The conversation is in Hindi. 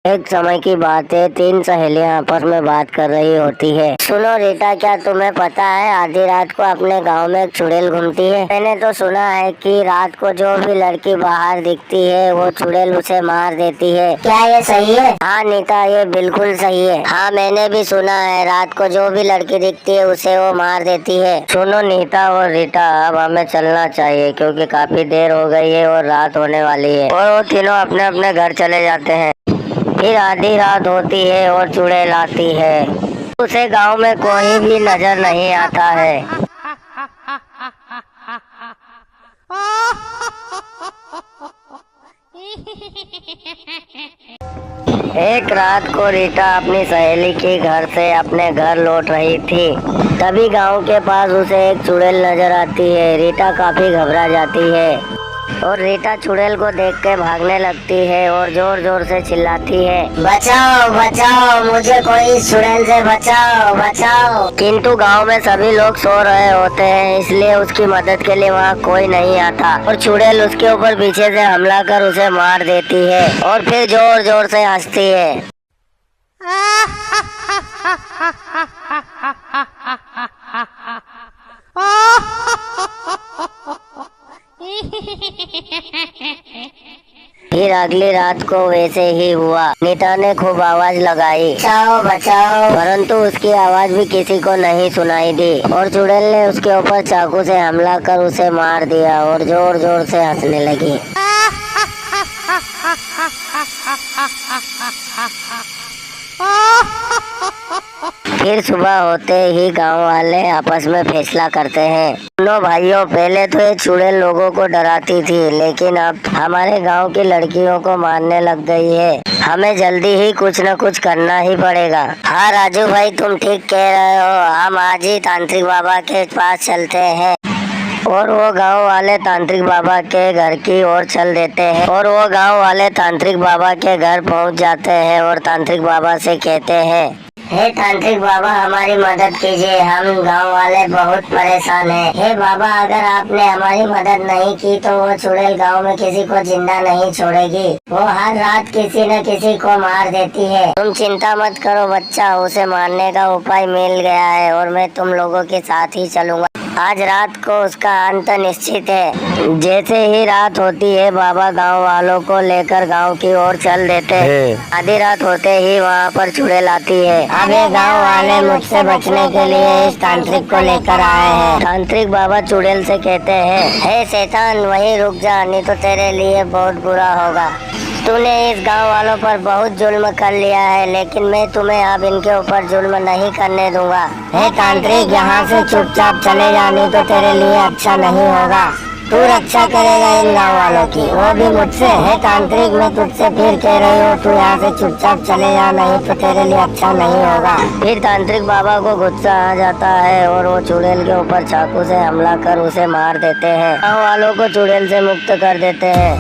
एक समय की बात है, तीन सहेलियां आपस में बात कर रही होती है। सुनो रीटा, क्या तुम्हें पता है आधी रात को अपने गांव में एक चुड़ैल घूमती है। मैंने तो सुना है कि रात को जो भी लड़की बाहर दिखती है वो चुड़ैल उसे मार देती है। क्या ये सही है? हाँ नीता, ये बिल्कुल सही है। हाँ मैंने भी सुना है, रात को जो भी लड़की दिखती है उसे वो मार देती है। सुनो नीता और रीटा, अब हमें चलना चाहिए क्योंकि काफी देर हो गई है और रात होने वाली है। और वो तीनों अपने अपने घर चले जाते हैं। फिर आधी रात होती है और चुड़ैल आती है। उसे गांव में कोई भी नजर नहीं आता है। एक रात को रीटा अपनी सहेली के घर से अपने घर लौट रही थी। तभी गांव के पास उसे एक चुड़ैल नजर आती है। रीटा काफी घबरा जाती है और रीटा चुड़ैल को देख के भागने लगती है और जोर जोर से चिल्लाती है, बचाओ बचाओ, मुझे कोई इस चुड़ैल से बचाओ बचाओ। किंतु गांव में सभी लोग सो रहे होते हैं, इसलिए उसकी मदद के लिए वहां कोई नहीं आता और चुड़ैल उसके ऊपर पीछे से हमला कर उसे मार देती है और फिर जोर जोर से हंसती है। फिर अगली रात को वैसे ही हुआ। नीता ने खूब आवाज लगाई, बचाओ बचाओ, परंतु उसकी आवाज भी किसी को नहीं सुनाई दी और चुड़ैल ने उसके ऊपर चाकू से हमला कर उसे मार दिया और जोर जोर से हंसने लगी। फिर सुबह होते ही गांव वाले आपस में फैसला करते हैं, सुनो भाइयों, पहले तो ये चुड़ैल लोगों को डराती थी, लेकिन अब हमारे गांव की लड़कियों को मारने लग गई है। हमें जल्दी ही कुछ न कुछ करना ही पड़ेगा। हाँ राजू भाई, तुम ठीक कह रहे हो, हम आज ही तांत्रिक बाबा के पास चलते हैं। और वो गांव वाले तांत्रिक बाबा के घर की ओर चल देते हैं और वो गांव वाले तांत्रिक बाबा के घर पहुंच जाते हैं और तांत्रिक बाबा से कहते हैं, हे तांत्रिक बाबा, हमारी मदद कीजिए, हम गांव वाले बहुत परेशान हैं। हे बाबा, अगर आपने हमारी मदद नहीं की तो वो चुड़ैल गांव में किसी को जिंदा नहीं छोड़ेगी। वो हर रात किसी न किसी को मार देती है। तुम चिंता मत करो बच्चा, उसे मारने का उपाय मिल गया है और मैं तुम लोगों के साथ ही चलूंगा। आज रात को उसका अंत निश्चित है। जैसे ही रात होती है, बाबा गांव वालों को लेकर गांव की ओर चल देते हैं। आधी रात होते ही वहां पर चुड़ैल आती है। अब ये गांव वाले मुझसे बचने के लिए इस तांत्रिक को लेकर आए हैं। तांत्रिक बाबा चुड़ैल से कहते हैं, हे शैतान, वहीं रुक जा, नहीं तो तेरे लिए बहुत बुरा होगा। तूने इस गांव वालों पर बहुत जुल्म कर लिया है, लेकिन मैं तुम्हें अब इनके ऊपर जुल्म नहीं करने दूंगा। हे तांत्रिक, यहाँ से चुपचाप चले जा, नहीं तो तेरे लिए अच्छा नहीं होगा। तू रक्षा करेगा इन गांव वालों की, वो भी मुझसे। हे तांत्रिक, मैं तुझसे फिर कह रही हूँ, तू यहाँ से चुपचाप चले जा, नहीं तो तेरे लिए अच्छा नहीं होगा। फिर तांत्रिक बाबा को गुस्सा आ जाता है और वो चुड़ैल के ऊपर चाकू से हमला कर उसे मार देते हैं। गांव वालों को चुड़ैल से मुक्त कर देते हैं।